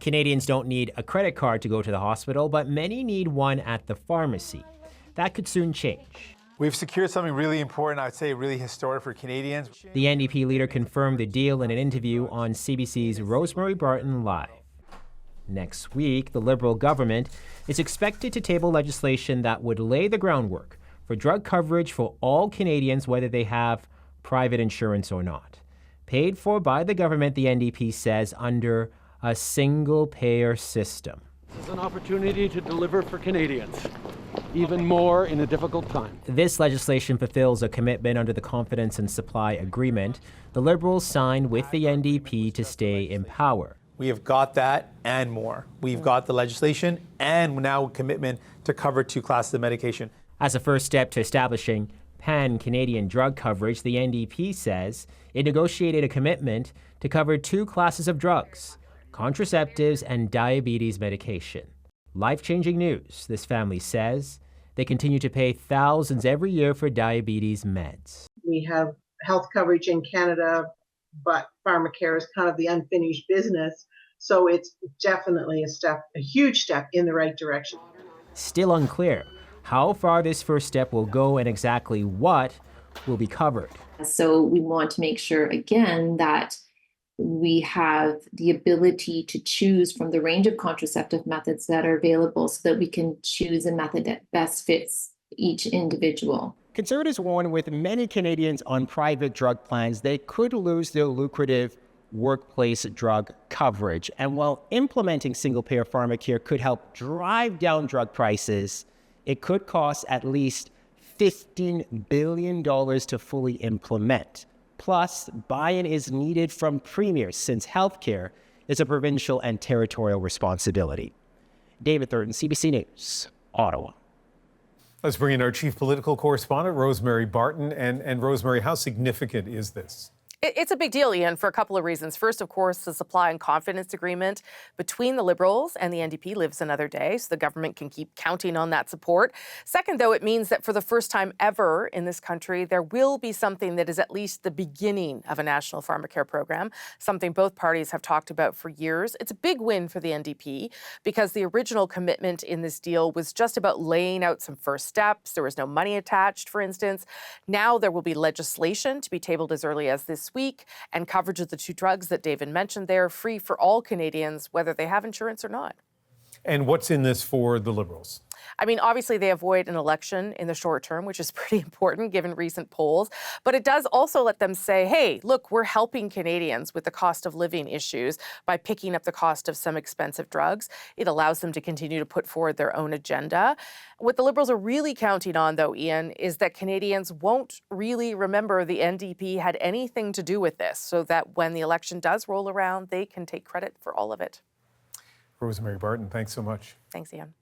Canadians don't need a credit card to go to the hospital, but many need one at the pharmacy. That could soon change. We've secured something really important, I'd say really historic for Canadians. The NDP leader confirmed the deal in an interview on CBC's Rosemary Barton Live. Next week, the Liberal government is expected to table legislation that would lay the groundwork for drug coverage for all Canadians, whether they have private insurance or not. Paid for by the government, the NDP says, under a single-payer system. This is an opportunity to deliver for Canadians, even more in a difficult time. This legislation fulfills a commitment under the Confidence and Supply Agreement the Liberals signed with the NDP to stay in power. We have got that and more. We've got the legislation and now a commitment to cover 2 classes of medication. As a first step to establishing pan-Canadian drug coverage, the NDP says it negotiated a commitment to cover 2 classes of drugs: contraceptives and diabetes medication. Life-changing news, this family says. They continue to pay thousands every year for diabetes meds. We have health coverage in Canada, but pharmacare is kind of the unfinished business. So it's definitely a huge step in the right direction. Still unclear how far this first step will go and exactly what will be covered. So we want to make sure, again, that we have the ability to choose from the range of contraceptive methods that are available so that we can choose a method that best fits each individual. Conservatives warn with many Canadians on private drug plans, they could lose their lucrative workplace drug coverage. And while implementing single-payer pharmacare could help drive down drug prices, it could cost at least $15 billion to fully implement. Plus, buy-in is needed from premiers since healthcare is a provincial and territorial responsibility. David Thurton, CBC News, Ottawa. Let's bring in our chief political correspondent, Rosemary Barton. And Rosemary, how significant is this? It's a big deal, Ian, for a couple of reasons. First, of course, the supply and confidence agreement between the Liberals and the NDP lives another day, so the government can keep counting on that support. Second, though, it means that for the first time ever in this country, there will be something that is at least the beginning of a national pharmacare program, something both parties have talked about for years. It's a big win for the NDP because the original commitment in this deal was just about laying out some first steps. There was no money attached, for instance. Now there will be legislation to be tabled as early as this week, and coverage of the 2 drugs that David mentioned there, free for all Canadians, whether they have insurance or not. And what's in this for the Liberals? I mean, obviously they avoid an election in the short term, which is pretty important given recent polls. But it does also let them say, hey, look, we're helping Canadians with the cost of living issues by picking up the cost of some expensive drugs. It allows them to continue to put forward their own agenda. What the Liberals are really counting on, though, Ian, is that Canadians won't really remember the NDP had anything to do with this, so that when the election does roll around, they can take credit for all of it. Rosemary Barton, thanks so much. Thanks, Ian.